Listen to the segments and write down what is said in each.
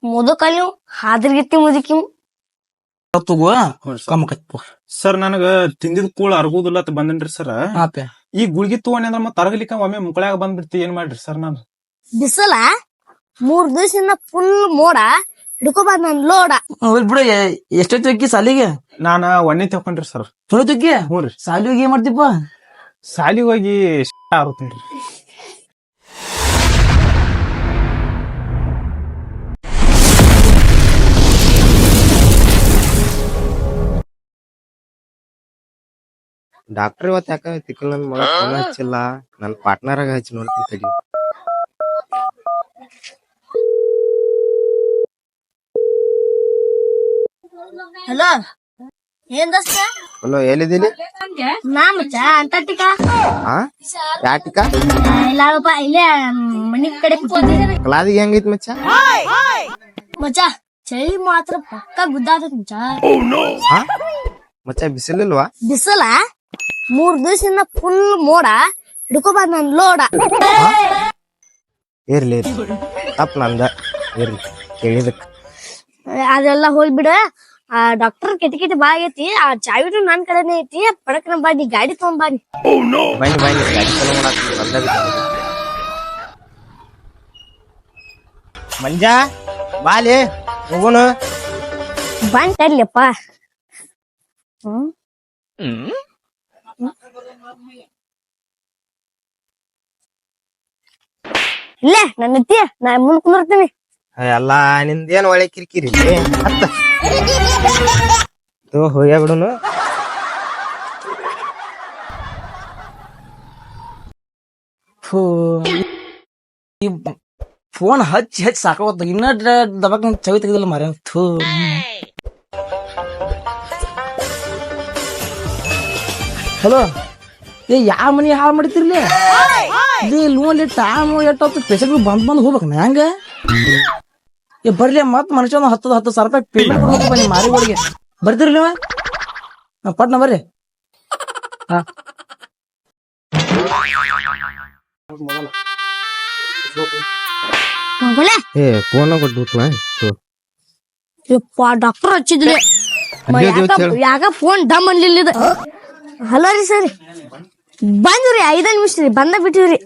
ಮುದುಕಲ್ಯೂ ಹಾದ್ರಗಿತ್ತಿ ಮುದುಕಿ ತಗೋ ಕಮ್ಮಕತ್ಪ ಸರ್ ನನಗ ತಿಂದಿದ್ ಕೂಳ ಅರ್ಗುದಿಲ್ಲ ಅಂತ ಬಂದನ್ರಿ ಸರ್. ಆಪೆ ಈ ಗುಳ್ಗಿ ತಗೊಂಡಿ ಅಂದ್ರ ಮತ್ತ ಅರಗಲಿಕ್ಕ ಒಮ್ಮೆ ಮುಕ್ಕಳಾಗ ಬಂದ್ಬಿಡ್ತಿ ಏನ್ ಮಾಡ್ರಿ ಸರ್ ನಾನು? ಬಿಸಲ 3 ದಿವಸದಿಂದ ಫುಲ್ ಮೋಡ ಹಿಡ್ಕೊ ಬಂದ್ ನನ್ ಲೋಡ. ಬಿಡು ಎಷ್ಟೊತ್ತು ಅಕ್ಕಿ ಸಾಲಿಗೆ ನಾನ ಒಣ್ಣೆ ತಕೊಂಡ್ರಿ ಸರ್. ತೊಳತಕ್ಕಿ ಹ್ಞೂ ರೀ. ಸಾಲಿಗೆ ಏನ್ ಮಾಡ್ತಿಪ್ಪ? ಸಾಲಿಗೆ ಹೋಗಿ ಆರುತ್ತೀನ್ರಿ. ಡಾಕ್ಟರ್ ಇವತ್ತು ಯಾಕ ತಿಕ್ಕಲ್ ನನ್ ಮಗ ಫೋನ್ ಹಚ್ಚಿಲ್ಲ. ನನ್ ಪಾರ್ಟ್ನರ್ ಆಗ ಹಚ್ಚಿ ನೋಡ್ತೀನಿ ತಡಿ. ಹಲೋ ಏನ್ ದೋಸ್ತ? ಹಲೋ ಎಲ್ಲಿದ್ದೀನಿ? ನಾ ಮಚ್ಚ ಅಂಟಾರ್ಟಿಕಾ. ಹಾ ಯಾ ಟಿಕಾ? ಇಲ್ಲಪ್ಪ ಇಲ್ಲೇ ಮನಿ ಕಡೆ ಕೂತಿದ್ದೀನಿ. ಕಲಾದಿಗೆ ಹೆಂಗೈತಿ ಮಚ್ಚ? ಮಚ್ಚ ಚಳಿ ಮಾತ್ರ ಪಕ್ಕ ಗುದ್ದಾತೈತಿ ಮಚ್ಚ. ಹಾ ಮಚ್ಚ ಬಿಸಿಲಿಲ್ವಾ? ಬಿಸಲ 3 ದಿವಸದಿಂದ ಫುಲ್ ಮೋಡ ಹಿಡ್ಕೊ ಬಂದ್ ನನ್ ಲೋಡ. ಇರ್ಲಿ ತಪ್ಪ ನಂದ ಇರ್ಲಿ ಕೇಳಿದಕ್. ಅದೆಲ್ಲ ಹೋಗ್ಬಿಡ. ಡಾಕ್ಟರ್ ಕೆಟಿ ಬಾ ಆಗೈತಿ. ಆ ಚಾವಿಟು ನನ್ ಕಡೆನೇ ಐತಿ. ಪಡಕ್ನ ಬಾ, ನೀ ಗಾಡಿ ತಗೊಂಬಾನಿ. ಬನ್ನಿ ಬನ್ನಿ ಗಾಡಿ ಚಲೋ ಮಾಡಾಕ ಬಂದಾಗ ಮಂಜಾ ಬಾಲಿ ಹೋಗೋಣ. ಬಂದ್ ತರ್ಲಿಯಪ್ಪ. ಇಲ್ಲೇ ನನ್ನ ನಾ ಮುಂದ್ ಕುಂದಿರ್ತೀನಿ. ಎಲ್ಲ ನಿಂದೇನ್ ಒಳ್ಳೆ ಕಿರಿಕಿರಿ ಹತ್ತ ಹೋಗ್ಯಾ ಬಿಡುನು. ಫೋನ್ ಹಚ್ಚಿ ಸಾಕಾವತ್ತ. ಇನ್ನ ದಬಾಕ್ ಚವಿ ತೆಗದಿಲ್ಲ ಮಾರ. ಹಲೋ ಯಾವ ಮನಿ ಹಾಳು ಮಾಡಿತಿರ್ಲಿ? ಲೋನ್ ಟೈಮ್ ಎಷ್ಟೊತ್ತು ಪೇಷಂಟ್ ಬಂದ್ ಹೋಗ್ಬೇಕ ಹಂಗ. ಬರ್ಲಿ ಮತ್ ಮನುಷ್ಯ 10,000 ರೂಪಾಯಿ ಪೇಮೆಂಟ್ ಕೊಡ್ಬೇಕು ಬನ್ನಿ ಮಾರಿಗಳಿಗೆ. ಬರ್ತಿರ್ಲಿ ಪಟ್ನ ಬರ್ರಿ. ಹಾ ಏ ಫೋನ್ ಕೊಟ್ಬಿಟ್ಲ. ಡಾಕ್ಟರ್ ಹಚ್ಚಿದ್ರಿ ಯಾಕ ಫೋನ್ ಡಮ್ ಅನ್ಲಿಲ್ಲ. ಹಲೋ ರೀ ಸರಿ ಬಂದ್ರಿ 5 ನಿಮಿಷ ರೀ ಬಂದ ಬಿಟ್ಟಿವ್ರಿ.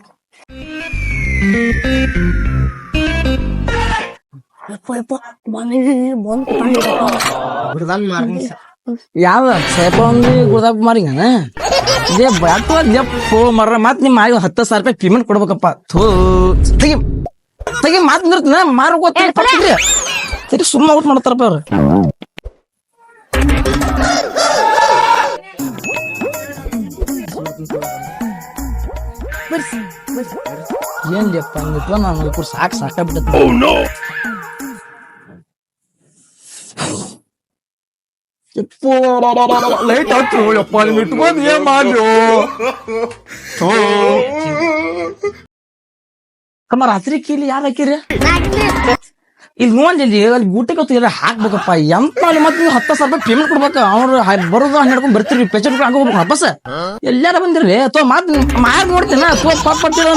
ಯಾವ ಸೇಪ ಗುಡ್ದಾಪ್ ಮಾರಿಂಗ ಮರ ಮತ್ ನಿಮ್ ಮಾರಿ 10,000 ರೂಪಾಯಿ ಪೇಮೆಂಟ್ ಕೊಡ್ಬೇಕಪ್ಪ. ತೆಗಿ ಮಾತ್ ನಿರ್ತನ ಮಾರ್ರಿ ಸುಮ್ಮ ಔಟ್ ಮಾಡ್ತಾರಪ್ಪ ಅವ್ರು. ಏನ್ಲಿಯಪ್ಪ ಹಂಗಿತ್ತು ನಾನು ಸಾಕಾಗ್ಬಿಟ್ಟೆ. ಲೈಟ್ ಹತ್ತು ಯಪ್ಪ ನಿಮ್ ಇಟ್ಕೊಂಡ್ ಏನ್ ಮಾಡ್ಲು ಕಮ್ಮ ರಾತ್ರಿ ಕೀಲಿ ಯಾರು ಹಾಕಿರಿ? ಇಲ್ಲಿ ನೋಡಿ ಅಲ್ಲಿ ಊಟಕ್ಕೆ ಹಾಕ್ಬೇಕಪ್ಪ. ಎಂತ ಮತ್ ನೀವು 10,000 ರೂಪಾಯಿ ಪೇಮೆಂಟ್ ಕೊಡ್ಬೇಕ. ಅವ್ರು ಬರೋದು ಹನ್ನೆಡ್ಕೊಂಡ್ ಬರ್ತೀರಿ ಪೇಷಂಟ್ ಹೋಗ್ಬೇಕು ವಾಪಸ್. ಎಲ್ಲಾರ ಬಂದಿರ್ರಿ ಮಾತ್ ಮಾರ್ ನೋಡ್ತೀನ ಬರ್ತೀರ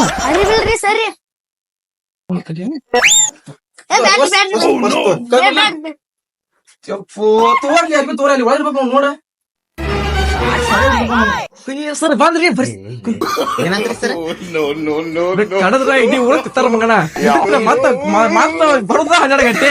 ಸರಿ ನೋಡ ಸರ್ ಬಂದ್ರಿ ಏನಾದ್ರಿ ಸರ್? ಕಡದ್ರ ಇಡೀ ಊರ ತಿತ್ತಾರ ಮಗನ. ಮತ್ತ ಬರೋದ 12 ಗಂಟೆ.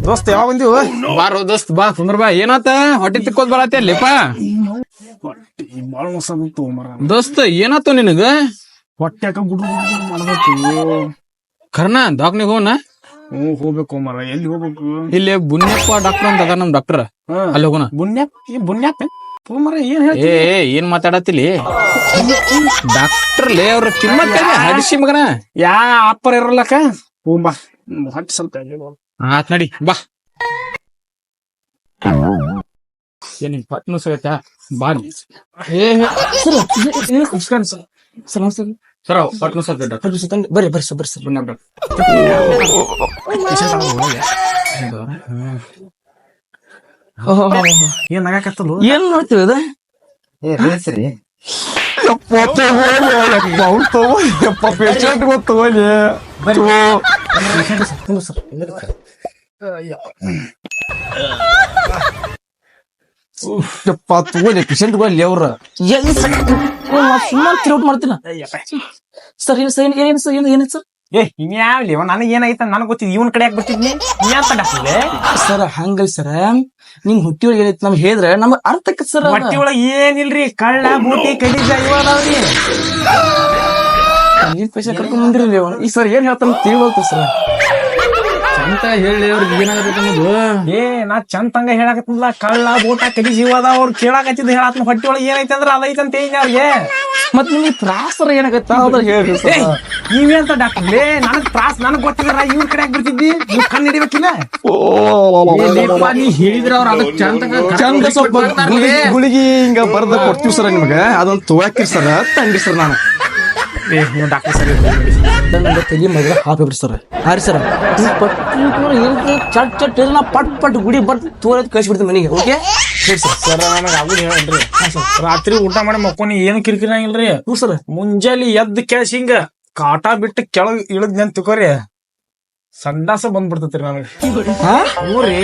ದೋಸ್ತ ಯಾವಾಗ ಬಂದಿವ? ಬಾರೋ ದೋಸ್ತ್ ಬಾ ಕುಂದ್ರ ಬಾ. ಏನಾತ ಹೊಟ್ಟೆ ತಿಕ್ಕೋದ್ ಬರತ್ತೆ ಅಲ್ಲಿಪ್ಪ ಬಾಳ ಮೋಸ ಬಿತ್ತು ಮರ. ದೋಸ್ತ್ ಏನಾತು ನಿನಗ? ಹೊಟ್ಟೆ ಯಾಕ ಗುಡು ಮಾಡಬೇಕು. ಖರ್ನಾ ದವಾಖಾನಿಗ್ ಹೋಗೋಣ. ಹೋಗ್ಬೇಕು ಮರ. ಎಲ್ಲಿ ಹೋಗ್ಬೇಕು? ಇಲ್ಲಿ ಬುನ್ಯಪ್ಪ ಡಾಕ್ಟರ್ ಅಂತ ಅದ ನಮ್ ಡಾಕ್ಟರ್. ಅಲ್ಲಿ ಹೋಗೋಣ. ಬುನ್ಯಾಪ್ ಮರ ಏನ್ ಹೇಳಿ ಏನ್ ಮಾತಾಡತ್ತಿಲಿ? ಡಾಕ್ಟರ್ ಲೇ ಅವ್ರ ಕಿಮ್ಮತ್ ಹಡಿಸಿ ಮಗನ. ಯಾ ಅಪ್ಪರ್ ಇರಲ್ಲಕ. ಬಾ ಹೊಟ್ಟೆ ಸ್ವಲ್ಪ ಆತ್ ನಡಿ ಬಾ. ಏನ್ ಪಟ್ನು ಸಿಗತ್ತಾ ಬಾ. ಸರ್ ಪಟ್ನು ಸರ್ ಬರ್ರಿ ಬರ್ರಿ ಬರ್ರಿ ಸರ್. ಏನ್ ನಗಾಕತ್ತಲ್ಲ? ಏನ್ ನೋಡ್ತೀವಿ ಅದ ಏ ರೀ ಪೇಷಂಟ್ ಗೊತ್ತೋಲಿ ತಗೋಲಿ ಪೇಷಂಟ್ ಗೋಲಿ ಅವ್ರ ಸುಮ್ಮನೆ ತಿರುಗಿ ಮಾಡ್ತೀನ ಸರ್ ಏನು ಸರ್ ಏನ್ ಸರ್ ಏನು ಏನಿತ್ತು ಸರ್ ಏ ಇನ್ಯಾವ್ಲಿ ನನಗೆ ಏನಾಯ್ತ ನನಗ್ ಗೊತ್ತಿದ್ ಇವನ್ ಕಡೆ ಯಾಕೆ ಬರ್ತಿದ್ನಿ ನೀ ಅಂತ ಡಾಕ್ಟ್ರೇ ಸರ್ ಹಂಗಲ್ ಸರ ನಿಮ್ ಹುಟ್ಟಿ ಒಳಗೆ ಏನೈತಿ ನಮ್ಗೆ ಹೇಳಿದ್ರೆ ನಮ್ಗೆ ಅರ್ಥಕ್ಕೆ ಸರ್ ಹೊಟ್ಟಿ ಒಳಗ್ ಏನಿಲ್ರಿ ಕಳ್ಳ ಬೂಟಿ ಕಡಿಜ ಇವನವ್ರಿ ಪೈಸೆ ಕರ್ಕೊಂಡ್ ಬಂದಿರಲಿ ಈ ಸರ್ ಏನ್ ಹೇಳ್ತಾನ ತಿಳ್ವಲ್ತು ಸರ್ ಅಂತ ಹೇಳಿ ಅವ್ರಿಗೆ ಏನಾಗಬೇಕು ಅನ್ನೋದು ಏ ನಾ ಚಂದಂಗ ಹೇಳಕತ್ತಿಲ್ಲ ಕಳ್ಳ ಬೂಟ ಕಡಿ ಜೀವದ ಅವ್ರು ಕೇಳಾಕತ್ತಿದ್ ಹೇಳತ್ನ ಹೊಟ್ಟಿ ಒಳಗ್ ಏನೈತೆ ಅಂದ್ರ ಅದೈತಂತ ಹೇಳಿ ಅವ್ರಿಗೆ ಮತ್ ನಿಮ್ಗೆ ತ್ರಾಸರ ಏನಾಗತ್ತ ಅದ್ರ ಹೇಳ್ರಿ ಸರ್ ನೀವೇಂತ ಡಾಕ್ಟರ್ಲೇ ನನಗ್ ತ್ರಾಸ್ ನನಗ್ ಗೊತ್ತಿಲ್ಲ ಇವ್ರ ಕಡೆ ಬರ್ತಿದ್ದಿ ನೀವ್ ಕಣ್ ಹಿಡಿಬೇಕಿಲ್ಲ ನೀ ಹೇಳಿದ್ರ ಅವ್ರ ಅದಕ್ಕೆ ಚಂದ ಸ್ವಲ್ಪ ಗುಳಿಗಿ ಹಿಂಗ ಬರ್ದ ಕೊಡ್ತೀವಿ ಸರ್ ನಿಮ್ಗೆ ಅದೊಂದು ತೋಯಾಕ್ರಿ ಸರ್ ತಂದ್ರಿ ಸರ್ ನಾನು ಡಾಕ್ಟರ್ ಸರಿ ನಂಗೆ ತಲೆ ಮಗ ಹಾಕ್ಬೇಕ್ರಿ ಸರ್ ಹಾರಿ ಸರ್ ಚಟ್ ಚಟ್ ನಾ ಪಟ್ ಪಟ್ ಗುಡಿ ಬರ್ದು ತೋರದ್ ಕಳ್ಸಿಬಿಡ್ತೀನಿ ಮನೆಗೆ ಓಕೆ ಹೇಳಿ ಸರ್ ಸರ್ ನನಗ್ ಆಗುದ್ ಹೇಳ್ರಿ ರಾತ್ರಿ ಊಟ ಮಾಡಿ ಮಕ್ಕೊನಿ ಏನು ಕಿರಿಕಿರಿ ಆಗಿಲ್ರಿ ಹ್ಞೂ ಸರ್ ಮುಂಜಾನೆ ಎದ್ದು ಕೆಳಸಿ ಹಿಂಗ ಕಾಟ ಬಿಟ್ಟು ಕೆಳಗ್ ಇಳದ್ ನೆನ್ ತಿಕೋರಿ ಸಂಡಾಸ ಬಂದ್ಬಿಡ್ತೈತ್ರಿ ನನಗೆ ಊರಿ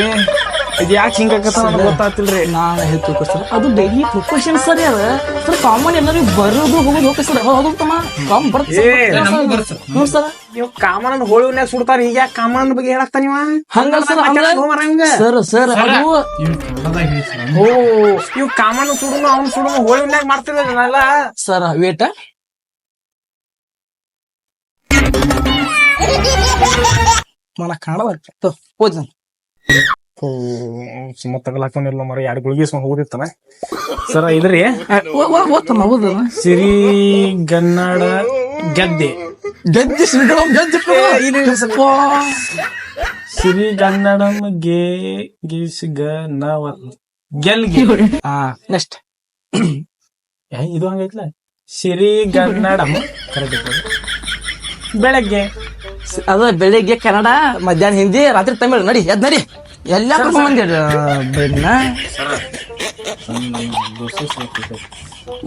ಇದ್ ಯಾಕೆ ಹಿಂಗಾಗತ್ತ ನನಗೆ ಗೊತ್ತಾಗ್ತಿಲ್ರಿ ನಾನು ಹೇಳ್ತೀವಿ ಸರ್ ಅದು ಡೈಲಿ ಪ್ರೊಫೆಷನ್ ಸರ್ ಅದ ಸರ್ ಕಾಮನ್ ಎಲ್ಲರಿಗೂ ಬರೋದು ಹೋಗೋದು ಓಕೆ ಸರ್ ಹೌದು ತಮ್ಮ ಕಾಮ್ ಬರುತ್ತೆ ಹ್ಞೂ ಸರ್ ನೀವು ಕಾಮನ್ ಹೋಳಿನ್ಯಾಗ ಸುಡ್ತಾರ ಈಗ ಯಾಕೆ ಕಾಮನ್ ಬಗ್ಗೆ ಹೇಳಕ್ತ ನೀವ ಹಂಗಲ್ಲ ಸರ್ ಸರ್ ಸರ್ ಅದು ಓ ಇವ್ ಕಾಮನ್ ಸುಡುನು ಅವ್ನ್ ಸುಡುನು ಹೋಳಿನ್ಯಾಗ ಮಾಡ್ತಿದ್ರಲ್ಲ ಸರ್ ವೇಟ ಮನ ಕಾಣದ ಹೋದ್ ಸುಮ್ಮ ತಗಲಾಕೊಂಡಿಲ್ಲ ಮರ ಎರಡು ಗುಳಿಗೆ ಹೋಗುದಿತ್ತನ ಸರ ಇದ್ರಿ ಓದ್ತಮ್ಮ ಹೌದು ಸಿರಿ ಗನ್ನಡ ಗೆದ್ದೆ ಗೆದ್ದಿ ಸಿರಿ ಗನ್ನಡಂ ಗೆಲ್ಗೆ ಹಾ ನೆಕ್ಸ್ಟ್ ಇದು ಹಂಗೈತ್ಲ ಸಿರಿ ಗನ್ನಡಂ ಕರೆಕ್ಟ್ ಬೆಳಗ್ಗೆ ಅದ ಬೆಳಿಗ್ಗೆ ಕನ್ನಡ ಮಧ್ಯಾಹ್ನ ಹಿಂದಿ ರಾತ್ರಿ ತಮಿಳ್ ನಡಿ ಎದ್ ನಡಿ ಎಲ್ಲ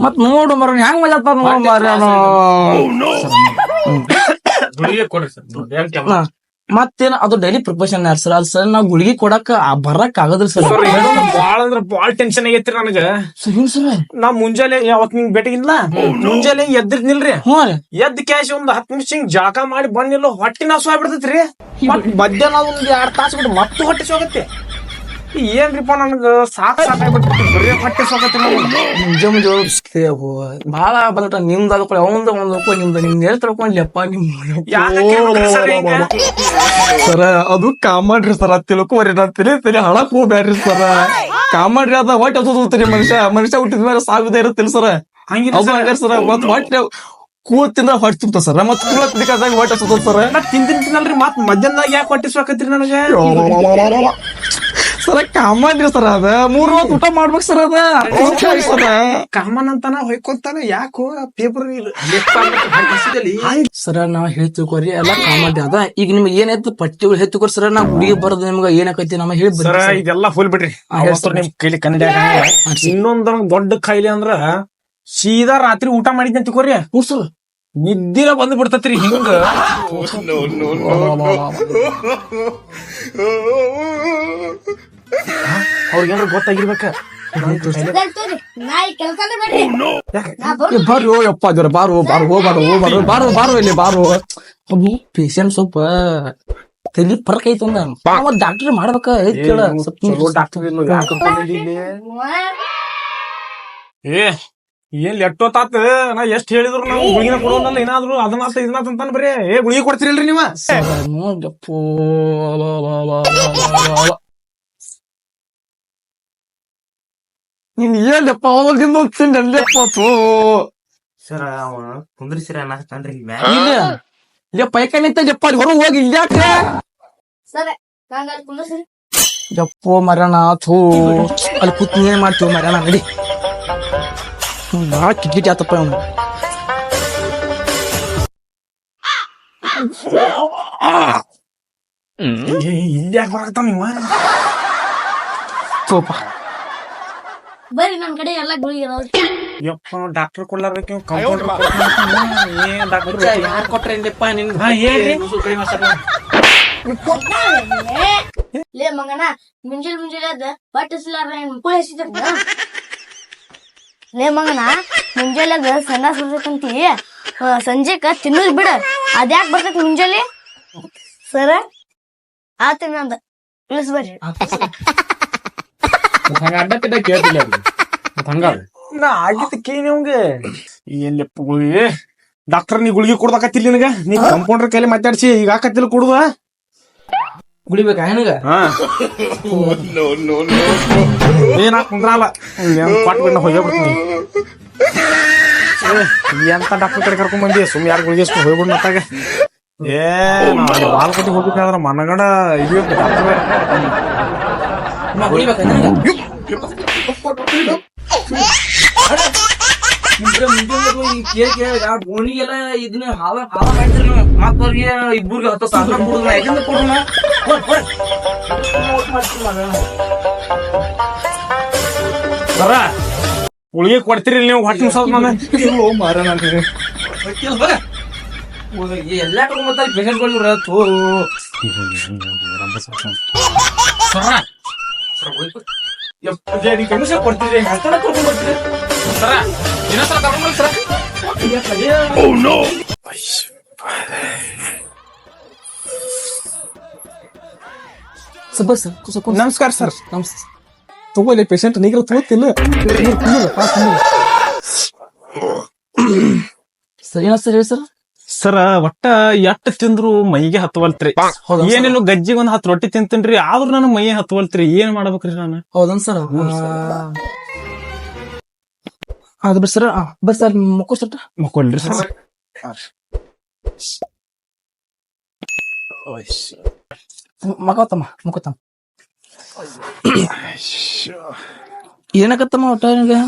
ಮತ್ ನೋಡು ಮರ ಹೆಂಗ್ ಮಜಾ ಮರ ಮತ್ತೇನ ಅದು ಡೈಲಿ ಪ್ರಿಪರೇಷನ್ ಸರ್ ಅದು ಸರ್ ನಾವ್ ಗುಳಿಗೆ ಕೊಡಕ್ ಬರಕ್ ಆಗದ್ರಿ ಸರ್ ಬಾಳ ಅಂದ್ರ ಬಾಳ ಟೆನ್ಷನ್ ಆಗೈತ್ರಿ ನನಗ ಸರ್ ನಾ ಮುಂಜಾನೆ ಯಾವತ್ ನಿಂಗ್ ಭೇಟಿಗಿಲ್ಲ ಮುಂಜಾನೆ ಎದ್ದಿರ್ನಿಲ್ರಿ ಹ್ಞೂ ರೀ ಎದ್ದ ಕ್ಯಾಶ್ ಒಂದ್ 10 ನಿಮಿಷ ಹಿಂಗ್ ಜಾಕ ಮಾಡಿ ಬಂದಿಲ್ಲ ಹೊಟ್ಟೆ ನಾಶ ಆಗ್ಬಿಡ್ತೈತ್ರಿ ಮತ್ ಮಧ್ಯಾಹ್ನ ಒಂದ್ 2 ತಾಸು ಬಿಟ್ಟು ಮತ್ತೆ ಹೊಟ್ಟೆ ಸೋಗತ್ತೆ ಏನ್ರಿಪ್ಪ ನನಗ ಸಾಕಾಗ್ಬಿಡ್ತೈತಿ ಬರೀ ಹೊಟ್ಟೆ ಸೋಗತ್ತೆ ಮುಂಜೆ ಬಾಳ ಬಂದ ನಿಮ್ದು ಅದಕ್ಕೆ ಅವಂದ ಒಂದು ನಿಮ್ದು ನಿಮ್ದು ಹೇಳ್ ತಿಳ್ಕೊಂಡ್ಲಪ್ಪ ನಿಮ್ ಸರ ಅದು ಕಾಮಾಡ್ರಿ ಸರ ತಿಳ್ಕೊರಿ ನಾ ತಲೆ ಹಳಕ್ ಹೋಗ್ಬ್ಯಾಡ್ರಿ ಸರ ಕಾಮಾಡ್ರಿ ಅದ ಹೊಟ್ಟೆ ಹತ್ತೋದ್ರಿ ಮನುಷ್ಯ ಹುಟ್ಟಿದ ಮೇಲೆ ಸಾಗುದೇ ಇರುತ್ತಿಲ್ಲ ಸರ ಅದು ಹಂಗಾರ ಸರ ಮತ್ ಹೊಟ್ಟೆ ಕೂತಿಂದ ಹೊಟ್ಟೆ ತುಂಬ ಸರ ಮತ್ ಕೂಳತ್ಲಿಕ್ಕಾದಾಗ ಹೊಟ್ಟೆ ಸುತ್ತ ಸರ ತಿಂತಿನಲ್ರಿ ಮತ್ ಮಧ್ಯಾಹ್ನದಾಗ ಯಾಕೆ ಹೊಟ್ಟೆ ಸೋಕತ್ರಿ ನನಗ ಸರ ಕಾಮಾಡ್ರಿ ಸರ್ ಅದ 3 ಹೊತ್ತು ಊಟ ಮಾಡ್ಬೇಕ್ ಸರ್ ಅದ ಕಾಮನ್ ಅಂತಾನ ಹೊಯ್ಕೊಂತಾನ ಯಾಕೋ ಪೇಪರ್ ಸರ ನಾವ್ ಹೇಳ್ತಿಕೋರಿ ಎಲ್ಲಾ ಕಾಮಾಡ್ರಿ ಅದ ಈಗ ನಿಮ್ಗೆ ಏನಾಯ್ತು ಪಟ್ಟಿಗಳು ಹೇಳ್ತಿಕೋರಿ ಸರ ನಾವ್ ಹುಡುಗಿ ಬರೋದು ನಿಮ್ಗ ಏನಾಕೈತಿ ನಮ್ಮ ಹೇಳಿ ಸರ ಇದೆಲ್ಲ ಫುಲ್ ಬಿಡ್ರಿ ನಿಮ್ ಕೈಲಿ ಕನ್ನಡ ಇನ್ನೊಂದ್ ದೊಡ್ಡ ಕಾಯಿಲೆ ಅಂದ್ರ ಸೀದಾ ರಾತ್ರಿ ಊಟ ಮಾಡಿದ್ದೆ ಅಂತಿಕೋರಿ ಸರ್ ನಿದ್ದಿನ ಬಂದ್ ಬಿಡ್ತತ್ರಿ ಹಿಂಗ ಅವ್ರಿಗೇನ್ರ ಗೊತ್ತಾಗಿರ್ಬೇಕ ಬಾರೋ ಯಪ್ಪ ಅದರ ಬಾರೋ ಇಲ್ಲಿ ಬಾರೋ ಅದು ಪೇಷಂಟ್ ಸ್ವಲ್ಪ ತಲಿ ಫರ್ಕ್ ಐತಿ ಅಂದ ಡಾಕ್ಟರ್ ಮಾಡ್ಬೇಕ ಕೇಳ ಏನ್ ಎಷ್ಟೊತ್ತಾತ ನಾ ಎಷ್ಟ್ ಹೇಳಿದ್ರು ನಾವು ಗುಳಿಗಿನ ಕೊಡೋನಲ್ಲ ಏನಾದ್ರು ಅದನ್ನಾತ ಇದನ್ನಾತ ಅಂತಾನ ಬರೀ ಗುಳಿಗೆ ಕೊಡ್ತೀರಲ್ರಿ ನೀವ ನೀನ್ ಏನಪ್ಪ ಅವಾಗಿಂದ ಹೋಗ್ತೀನಿ ಅಲ್ಲೇಪ್ಪ ಸರ ಅವ ಕುಂದ್ರಿಸಿರ ಅನ್ನಕತ್ತಾನ್ರಿ ಇಲ್ಲ ಇಲ್ಲ ಪೈಕಾನಿ ಇತ್ತಪ್ಪ ಅಲ್ಲಿ ಹೊರಗೆ ಹೋಗಿ ಇಲ್ಲ ಯಾಕೆ ಯಪ್ಪೋ ಮರಣ ಥೂ ಅಲ್ಲಿ ಕೂತ್ ಏನ್ ಮಾಡ್ತೀವಿ ಮರಣ ನಡಿ ಬಾಳ ಕಿಟ್ಕಿಟಿ ಆತಪ್ಪ ಅವನು ಇಲ್ಲಿ ಯಾಕೆ ಬರಕತ್ತಾವ ನೀವ ಸೋಪ ಬರ್ರಿ ನನ್ ಕಡೆ ಎಲ್ಲಾ ಗುಳಿಗೆ ಅದಾವ್ರಿ. ಯಪ್ಪ ಡಾಕ್ಟರ್ ಕೊಡ್ಲಾರ್ದಕ್ಕೆ ಕಂಪೌಂಡರ್ ಏನ್ ಡಾಕ್ಟರ್ ಯಾರು ಕೊಟ್ರೇನ್ರಿಪ್ಪ ನಿನ್ ಹೇಳ್ರಿ ಲೇ ಮಗನ ಮುಂಜಾನೆ ಅದ ಬಟ್ಟಿಸ್ಲಾರ ಮುಕ್ಕಳು ಹಸಿದ. ಲೇ ಮಗನ ಮುಂಜಾನೆ ಸಣ್ಣ ಸುರ್ತಂತಿ ಸಂಜೆಕ ತಿನ್ನೋದ್ ಬಿಡ ಅದ್ಯಾಕ್ ಬರ್ತೈತಿ ಮುಂಜಾನೆ ಸರ ಆತ ನಂದ ಇಳಿಸ್ ಬರ್ರಿ. ಹಂಗ ಅಡ್ಡ ತಿಡ್ಡ ಕೇಳ್ತಿಲ್ಲ ಹಂಗ ನಾ ಆಗಿತ್ತು ಕೇಳಿ ಅವಂಗೆ ಏನ್ ಲೆಪ್ಪ ಗುಳಿಗೆ ಡಾಕ್ಟರ್ ನೀ ಗುಳಿಗೆ ಕೊಡ್ದಾಕತ್ತಿಲ್ಲ ನಿನಗ ನೀ ಕಂಪೌಂಡರ್ ಕೈಲಿ ಮಾತಾಡ್ಸಿ ಈಗ ಹಾಕತ್ತಿಲ್ಲ ಕೊಡುದ ಗುಳಿಬೇಕಾ ನನಗ ಏನ ಕುಂದ್ರಲ್ಲ ಕೊಟ್ಟು ಬಿಡ ಹೋಗೇ ಬಿಡ್ತೀನಿ. ಎಂತ ಡಾಕ್ಟರ್ ಕಡೆ ಕರ್ಕೊಂಡ್ ಬಂದಿ ಸುಮ್ ಯಾರು ಗುಳಿಗೆ ಹೋಗ್ಬಿಡ್ ಮತ್ತಾಗ ಏ ಬಾಲ್ ಕೊಟ್ಟಿ ಹೋಗಿದ್ದೆ ಅದ್ರ ಮನಗಂಡ ಇದು ಡಾಕ್ಟರ್ ಗುಳಿಬೇಕಾ ನನಗ ಗೋಣಿಗೆಲ್ಲ ಇದನ್ನ ಹಾಲ ಮಾಡ್ತೀರಿ ಮತ್ತವ್ರಿಗೆ ಇಬ್ಬರಿಗೆ 10,000 ಕೊಡುದ ಯಾಕಂದ್ರೆ ಕೊಡೋಣ ಸರ ಗುಳಿಗೆ ಕೊಡ್ತೀರಿ ನೀವು ಹೊಟ್ಟೆ ಮುಸದ್ ನಾನು ಎಲ್ಲಾ ಕಡೆ ಪೇಷಂಟ್ಗಳು ಕೊಡ್ತೀರಿ ಸರ ಇನ್ನೊಂದ್ಸಲ ಕರ್ಕೊಂಡ್ ಬರ್ರಿ ಸರ. ನಮಸ್ಕಾರ ಸರ್. ತಗೋಲಿ ಪೇಷಂಟ್ ನೀಗ ತಗೋತಿಲ್ಲ ಸರ್ ಏನ ಸರ್ ಹೇಳಿ ಸರ್. ಸರ ಒಟ್ಟ ಎಟ್ಟ ತಿಂದ್ರು ಮೈಗೆ ಹತ್ತವಲ್ತ್ರಿ. ಹೌದಾ ಸರ್? ಏನಿಲ್ಲ ಗಜ್ಜಿಗೆ ಒಂದ್ 10 ರೊಟ್ಟಿ ತಿಂತೇನ್ರಿ ಆದ್ರೂ ನನಗ್ ಮೈ ಹತ್ತವಲ್ತ್ರಿ ಏನ್ ಮಾಡ್ಬೇಕ್ರಿ ನಾನು? ಹೌದನ್ ಸರ್ ಅದು ಬರ್ ಸರ್ ಬರ್ ಸರ್ ಮುಕ್ಕೋ ಸರ್ ಮಕ್ಕೊಳ್ರಿ ಸರ್. ಮಕೋತಮ್ಮ ಮುಕ್ಕೋತಮ್ಮ ಏನಾಗತ್ತಮ್ಮ ಒಟ್ಟ ನಿನಗೆ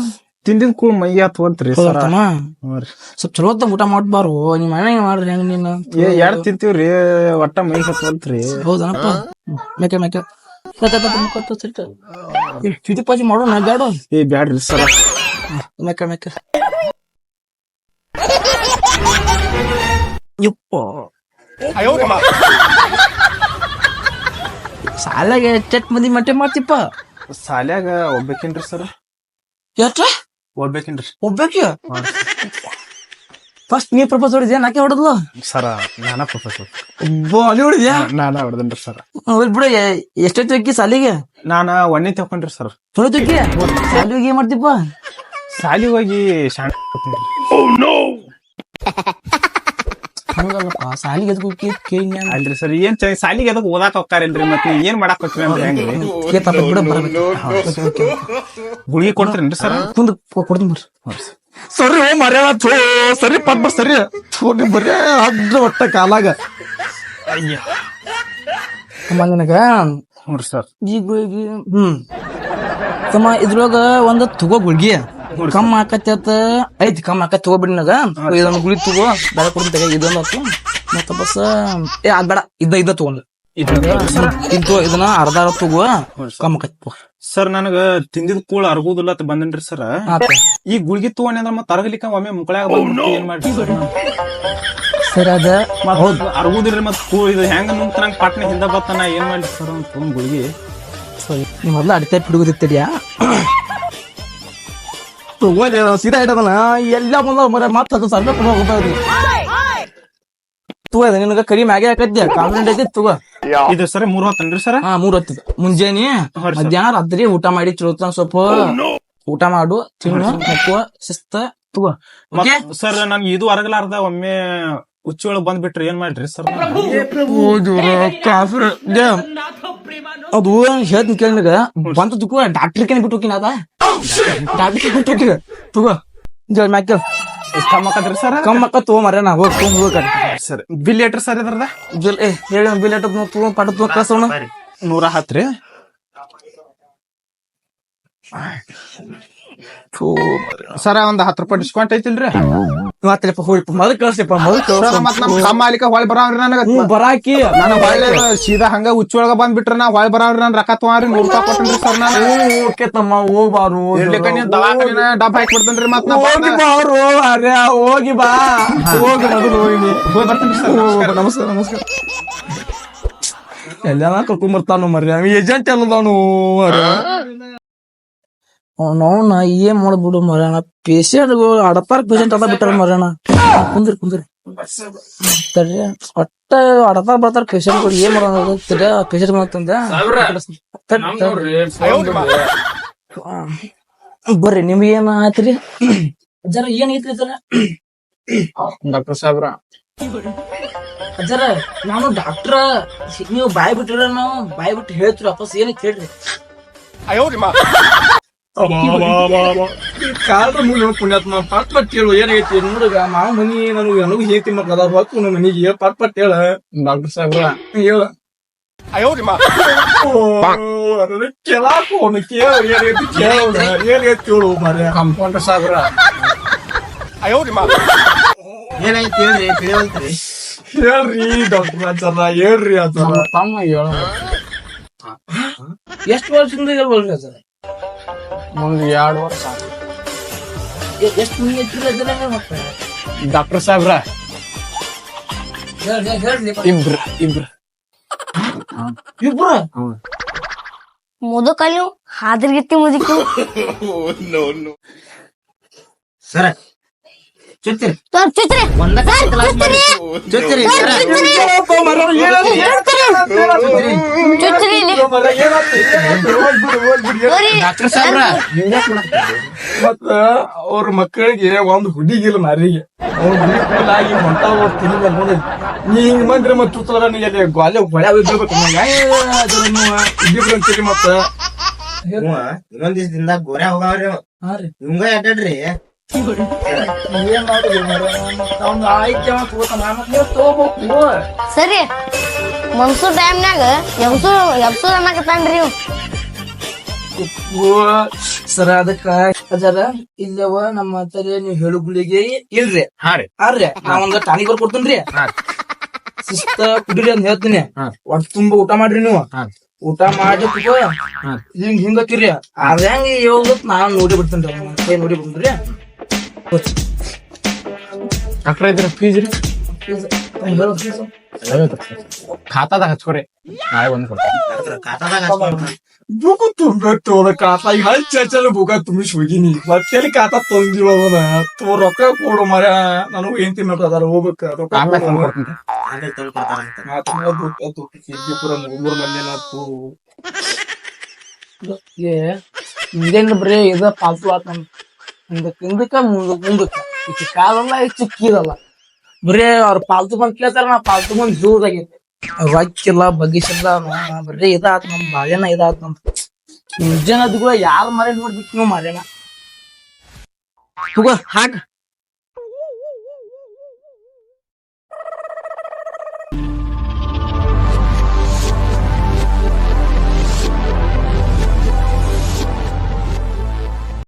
ತಿಂದಿದ್ ಕೂಡ ಮೈ ಹತ್ತವಲ್ತ್ರಿ ಸರ. ಹೌದಮ್ಮ ಸ್ವಲ್ಪ ಚಲೋ ಊಟ ಮಾಡ್ಬಾರು ನಿಮ್ ಮನೆ ಮಾಡ್ರಿ ಹೆಂಗ ನೀನು ಎರಡ್ ತಿಂತೀವ್ರಿ ಒಟ್ಟ ಮೈ ಹತ್ತವಲ್ತ್ರಿ. ಹೌದನಪ್ಪ ಮೇಕೆ ಮೇಕೆ ಚುಟಿ ಪಾಚಿ ಮಾಡೋಣ ಬ್ಯಾಡ ಏ ಬ್ಯಾಡ್ರಿ ಸರ. ಮೇಕೆ ಮೇಕೆ ಯಪ್ಪ ಸಾಲಾಗೆ ಚೆಕ್ ಮಂದಿ ಮಟ್ಟೆ ಮಾಡ್ತಿಪ್ಪ ಸಾಲ್ಯಾಗ ಒಬ್ಬೇಕೇನ್ರಿ ಸರ್? ಎಷ್ಟ ಒಬ್ಬೇಕೇನ್ರಿ ಒಬ್ಬಾಕಿ ಫಸ್ಟ್ ನೀ ಪ್ರಪೋಸ್ ಹೊಡಿದ್ಯಾ ನಾಕೆ ಹೊಡೆದ್ಲು ಸರ? ನಾನಾ ಪ್ರೊಫೆಸರ್ ಬಾಲಿ ಹೊಡಿದ್ಯಾ ನಾನಾ ಹೊಡೆದನ್ರಿ ಸರ್. ಬಿಡ ಎಷ್ಟೈತಿ ಅಕ್ಕಿ ಸಾಲಿಗೆ ನಾನ ಒಣ್ಣೆ ತಕೊಂಡ್ರಿ ಸರ್. ತೊಳಿತಕ್ಕಿ ಸಾಲಿಗೆ ಏನ್ ಮಾಡ್ತಿಪ್ಪ ಸಾಲಿ ಹೋಗಿ ಶಾಣೆ ಹಂಗಲ್ಲಪ್ಪ ಸಾಲಿಗೆ ಎದಕ್ಕೆ ಕೇಳಿ ಅಲ್ರಿ ಸರ್ ಏನ್ ಸಾಲಿಗೆ ಅದಕ್ಕೆ ಓದಾಕ್ ಹೋಗ್ತಾರೇನ್ರಿ ಮತ್ತೆ ಏನ್ ಮಾಡಾಕ್ ಹೋಗ್ತೀವಿ ಅಂದ್ರೆ ಹೆಂಗ್ರಿ? ಕೇಳ್ತಾಪ ಬಿಡ ಬರ್ಬೇಕು ಗುಳಿಗೆ ಕೊಡ್ತೀರೇನ್ರಿ ಸರ್? ಮುಂದೆ ಕೊಡ್ತೀನಿ ಬರ್ರಿ ಸರಿ ಮರ್ಯಾದ ಸರಿ ಪದ್ ಸರಿ ಬರೀ ಅಡ್ಡ ಒಟ್ಟ ಕಾಲಾಗ ಅಯ್ಯ ಅಮ್ಮ ನನಗ ನೋಡ್ರಿ ಸರ್. ಈ ಗುಳಿಗೆ ತಮ್ಮ ಇದ್ರೊಳಗ ಒಂದ್ ತಗೋ ಗುಳ್ಗಿ ಕಮ್ಮ ಆಕತ್ತ ಐತಿ ಕಮ್ಮ ಆಕತ್ ತಗೋಬಿಡಿ ನನಗ ಇದೊಂದು ಗುಳಿ ತಗೋ ಬೇಡ ಕೊಡ್ತೀನಿ ತಗ ಇದೊಂದು ಆತು ಮತ್ತ ಬಸ್ ಏ ಅದ್ ಬೇಡ ಇದ್ದ ತಗೊಂಡ್ ಇದನ್ನ ಅರ್ಧ ತಗೋ ಕಮ್ಮ ಆಕತ್ ಸರ್ ನನಗ ತಿಂದಿದ್ ಕೂಳ ಅರ್ಗುದಿಲ್ಲ ಅಂತ ಬಂದನ್ರಿ ಸರ್. ಈ ಗುಳ್ಗಿ ತಗೊಂಡಿ ಅಂದ್ರ ಮತ್ತ ಅರಗಲಿಕ್ಕ ಒಮ್ಮೆ ಮುಕ್ಕಳಾಗ ಏನ್ ಮಾಡ್ರಿ ಸರ್? ಸರಿ ಅದ ಹೌದು ಅರ್ಗುದಿಲ್ರಿ ಮತ್ ಕೂಳ ಇದು ಹೆಂಗ ನುಂಗ್ತ ನಂಗೆ ಪಾಟ್ನೆ ಹಿಂದ ಬತ್ತಾನ ಏನ್ ಮಾಡ್ಲಿ ಸರ್ ಅಂತ ತೊಗೊಂಡ್ ಗುಳ್ಗಿ. ನೀವ್ ಮೊದ್ಲ ಅಡಿಕೆ ಪಿಡುಗುದಿತ್ತಡಿಯಾ ಸೀದಾ ಇಡದನ ಎಲ್ಲ ಬಂದ ಮರ ಮತ್ತ ಅದು ಸರ್ವೆ ಹೋಗ್ಬೋದು ತಗೋ ನಿನಗ ಕಡಿ ಮ್ಯಾಗೆ ಹಾಕದ್ಯ ಕಾನ್ಫಿಡೆಂಟ್ ಐತಿ ತಗೋ. ಇದು ಸರ್ 3 ಹೊತ್ತನ್ರಿ ಸರ್? 3 ಹೊತ್ತಿದ ಮುಂಜಾನೆ ಮಧ್ಯಾಹ್ನ ರಾತ್ರಿ ಊಟ ಮಾಡಿ ಚಲೋ ಸ್ವಲ್ಪ ಊಟ ಮಾಡು ತಿನ್ನು ಮಕ್ಕೋ ಶಿಸ್ತ ತಗೋ. ಸರ್ ನನ್ಗೆ ಇದು ಅರಗಲಾರ್ದ ಒಮ್ಮೆ ಉಚ್ಚಿ ಒಳಗ್ ಬಂದ್ಬಿಟ್ರಿ ಏನ್ ಮಾಡ್ರಿ ಸರ್? ಅದು ಹೇಳ್ತೀನಿ ಕೇಳಿನಾಗ ಬಂತ ತಗೋ ಡಾಕ್ಟರ್ ಕೇಳಿ ಬಿಟ್ಟು ಹೋಗಿನ ಅದ ಡಾಕ್ಟರ್ ಬಿಟ್ಟು ಹೋಗಿ ತಗೋ ಮ್ಯಾಕ ಕಮ್ಮಕದ್ರಿ ಸರ್? ಕಮ್ಮಕ್ಕ ತಗೋ ಮರ ನಾ ಹೋಗ್ ಹೋಗ ಸರ್ ಬಿಲ್ ಏಟ್ರಿ ಸರ್ ಇದ್ರದ? ಬಿಲ್ ಹೇಳಿ ಬಿಲ್ ಏಟ ತಗೋ ಪಾಠ ತಗೋ ಕಳ್ಸೋಣ 110 ರೀ. ಸರ ಒಂದ್ 10 ರೂಪಾಯಿ ಡಿಸ್ಕೌಂಟ್ ಐತಿಲ್ರಿ? ಮಾತ್ರಪ್ಪ ಹೋಯ್ಪ ಮೊದಲು ಕಳ್ಸಿಪ್ಪ ಮೊದಲು ಮತ್ ನಮ್ ಕಮ್ಮ ಆಲಿಕ ಹೊಳ್ ಬರಾವ್ರಿ ನನಗ ಬರಾಕಿ ನಾನು ಹೊಳ್ಳೆ ಸೀದಾ ಹಂಗ ಹುಚ್ಚೊಳಗ ಬಂದ್ಬಿಟ್ರ ನಾ ಹೊಳ್ ಬರಾವ್ರಿ ನನ್ ರೊಕ್ಕ ತಗೋರಿ 100 ರೂಪಾಯಿ ಕೊಟ್ಟನ್ರಿ ಸರ್ ನಾನು ಓಕೆ ತಮ್ಮ ಹೋಗ್ಬಾರು ಇರ್ಲಿಕ್ಕ ನೀವ್ ದವಾಖಾನಿನ ಡಬ್ಬ ಹಾಕಿ ಬಿಡ್ತೇನ್ರಿ ಮತ್ ನಾ ಹೋಗಿ ಬಾರು ಅರೆ ಹೋಗಿ ಬಾ ಹೋಗಿ ಮೊದಲು ಹೋಗಿ ಹೋಗಿ ಬರ್ತೀನಿ ಸರ್ ನಮಸ್ಕಾರ ನಮಸ್ಕಾರ ಎಲ್ಲ ಕರ್ಕೊಂಡ್ ಬರ್ತಾನು ಮರ್ರಿ ಅವ ಏಜೆಂಟ್ ಎಲ್ಲದಾನು ಅವನವನ್ನ ಏನ್ ಮಾಡ್ಬಿಡು ಮರ್ಯಾಣ ಪೇಷಂಟ್ಗಳು ಅಡತಾರ ಪೇಷಂಟ್ ಅದ ಬಿಟ್ಟಾರ ಮರ್ಯಾಣ ಕುಂದ್ರಿ ಕುಂದ್ರಿ ತಡ್ರಿ ಒಟ್ಟ ಅಡತಾರ ಬರ್ತಾರ ಪೇಷಂಟ್ಗಳು ಏನ್ ಮಾಡೋದು ತಡ ಪೇಷಂಟ್ ಮಾಡ್ತಂದ ಬರ್ರಿ ನಿಮ್ಗೆ ಏನ್ ಆಯ್ತ್ರಿ ಜರ ಏನ್ ಐತ್ರಿ ಜರ ಡಾಕ್ಟರ್ ಸಾಹೇಬ್ರ ಅಜ್ಜರ ನಾನು ಡಾಕ್ಟ್ರ ನೀವು ಬಾಯ್ ಬಿಟ್ಟಿರ ನಾವು ಬಾಯ್ ಬಿಟ್ಟು ಹೇಳ್ತೀರಿ ವಾಪಸ್ ಏನಕ್ಕೆ ಹೇಳ್ರಿ ಕಾಲ್ರ ಮುಗಿ ಪುಣ್ಯಾತ್ಮ ಪಟ್ ಪಟ್ ಹೇಳು ಏನೈತಿ ನೋಡುಗ ಮಾವ ಮನಿ ನನಗೆ ನನಗೂ ಹೇಳ್ತಿ ಮಕ್ಕಳ ಹೊತ್ತು ನಮ್ಮ ಮನಿಗೆ ಪಟ್ ಪಟ್ ಹೇಳ ಡಾಕ್ಟರ್ ಸಾಹೇಬ್ರ ಹೇಳ ಕೇಳಾಕು ಕೇಳ ಏನೈತಿ ಕೇಳು ಮಾರ್ಯ ಕಂಪೌಂಡರ್ ಸಾಹೇಬ್ರ ಏನಾಯ್ತು ಹೇಳ್ರಿ ತಿಳಿವಲ್ತ್ರಿ ಹೇಳ್ರಿ ಡಾಕ್ಟರ್ ಆಚಾರ ಹೇಳ್ರಿ ಆಚಾರ ತಮ್ಮ ಹೇಳ ಎಷ್ಟು ವರ್ಷದಿಂದ ಹೇಳ್ಬಲ್ರಿ ಆಚಾರ ಮುಂದ್ 2 ವರ್ಷ ಎಷ್ಟು ಮನಿ ಐತ್ರಿ ಮತ್ತೆ ಡಾಕ್ಟರ್ ಸಾಹೇಬ್ರ ಹೇಳ್ರಿ ಇಬ್ರ ಇಬ್ರು ಮುದುಕಲ್ ನೀವು ಹಾದ್ರಗಿತ್ತಿ ಮುದುಕಿ ಸರ ಚುತ್ತಿರಿ ಚುಚ್ಚ್ರಿ ಒಂದ ಚುತ್ತಿರಿ ಸರ ಚುಚ್ಚ್ರಿ ಇಲ್ಲಿ ಹೋರಿ. ಡಾಕ್ಟರ್ ಸಾಹೇಬ್ರ ಮತ್ತ ಅವ್ರ ಮಕ್ಕಳಿಗೆ ಒಂದ್ ಹುಡುಗಿಲ್ಲ ಮಾರಿಗೆ ಅವ್ರ ಹುಡುಗಿ ಹೊಂಟಾವ ತಿಳಿ ನೀ ಹಿಂಗ್ ಮಂದ್ರೆ ಮತ್ ಚುತ್ತಲ ನೀ ಅಲ್ಲಿ ಗಾಲೆ ಹೊಳೆ ಇದ್ಬೇಕು ಇದ್ದಿಬ್ರು ಅಂತೀರಿ ಮತ್ತ ಇನ್ನೊಂದ್ ದಿವಸದಿಂದ ಗೋರೆ ಹೋಗವ್ರಿ ಹಾ ರೀ ಇವಂಗ ಅಡ್ಡಾಡ್ರಿ ಏನ್ ಮಾಡುದು ಅವ್ನ ಆಯ್ಕೆ ನೀವು ತಗೋಬೇಕು ಸರಿ ಮನ್ಸೂ ಟೈಮ್ನಾಗ ಎಬ್ಸು ಅನ್ನಕತ್ತಾನ್ರಿ ಇವ್ ಸರ ಅದಕ್ಕ ಅಜಾರ ಇಲ್ಲವ ನಮ್ಮ ಹತ್ತಿರ ನೀವ್ ಹೇಳು ಗುಳಿಗೆ ಇಲ್ರಿ ಹಾ ರೀ ಆರ್ರಿ ನಾ ಒಂದ್ ಟಾನಿಕ್ ಬರ್ ಕೊಡ್ತೇನ್ರಿ ಶಿಸ್ತ ಕುಡಿರಿ ಅಂತ ಹೇಳ್ತೀನಿ ಒಟ್ ತುಂಬಾ ಊಟ ಮಾಡ್ರಿ ನೀವು ಊಟ ಮಾಡಿ ಹಿಂಗ್ ಹಿಂಗತ್ತಿರಿ ಅದ ಹೆಂಗ ಹೋಗತ್ ನಾನ್ ನೋಡಿ ಬಿಡ್ತೇನ್ರಿ ಕೈ ನೋಡಿ ಬಿಡ್ತೇನ್ರಿ ಡಾಕ್ಟರ್ ಇದ್ರ ಫೀಸ್ ರೀ ಖಾತಾದಾಗ ಹಚ್ಕೋರಿ ನಾಳೆ ಬಂದ್ ಕೊಡ್ತೀನಿ ಖಾತಾದಾಗ ಬುಕ್ ತುಂಬತ್ತು ಅದ ಖಾತಾ ಈಗ ಹಚ್ಚ ಬುಕ ತುಂಬಿಸಿ ಹೋಗಿನಿ ಮತ್ತೆ ಖಾತಾ ತಂದಿವನ ತೋ ರೊಕ್ಕ ಕೊಡು ಮರ ನನಗೂ ಏನ್ ತಿನ್ನೋದಾರ ಹೋಗ್ಬೇಕ ಆಮೇಲೆ ತಂದ್ ಕೊಡ್ತೀನಿ ಹಂಗೆ ತೊಳ್ಕೊತಾರಂತ ಇದೇನ್ ಬರೀ ಇದ ಪಾಲ್ತು ಆತ ಹಿಂದಕ್ಕ ಮುಂದಕ್ಕ ಈಕಿ ಕಾಲಲ್ಲ ಈಕಿ ಕೀರಲ್ಲ ಬರೀ ಅವ್ರ ಪಾಲ್ತು ಬಂದ್ ಕೇಳ್ತಾರ ನಾ ಪಾಲ್ತು ಬಂದ್ ಜೂದಾಗೈತಿ ರೊಕ್ಕಿಲ್ಲ ಬಗ್ಗಿಸಿಲ್ಲ ಬರೀ ಇದಾತ್ ನಮ್ ಬಾಳೆನ ಇದಾತ್ ನಮ್ ಮುಂಜಾನೆ ಕೂಡ ಯಾರ ಮರೆ ನೋಡ್ಬೇಕು ನೀವು ಮಾರೇನ ತಗೋ ಹಾಕ್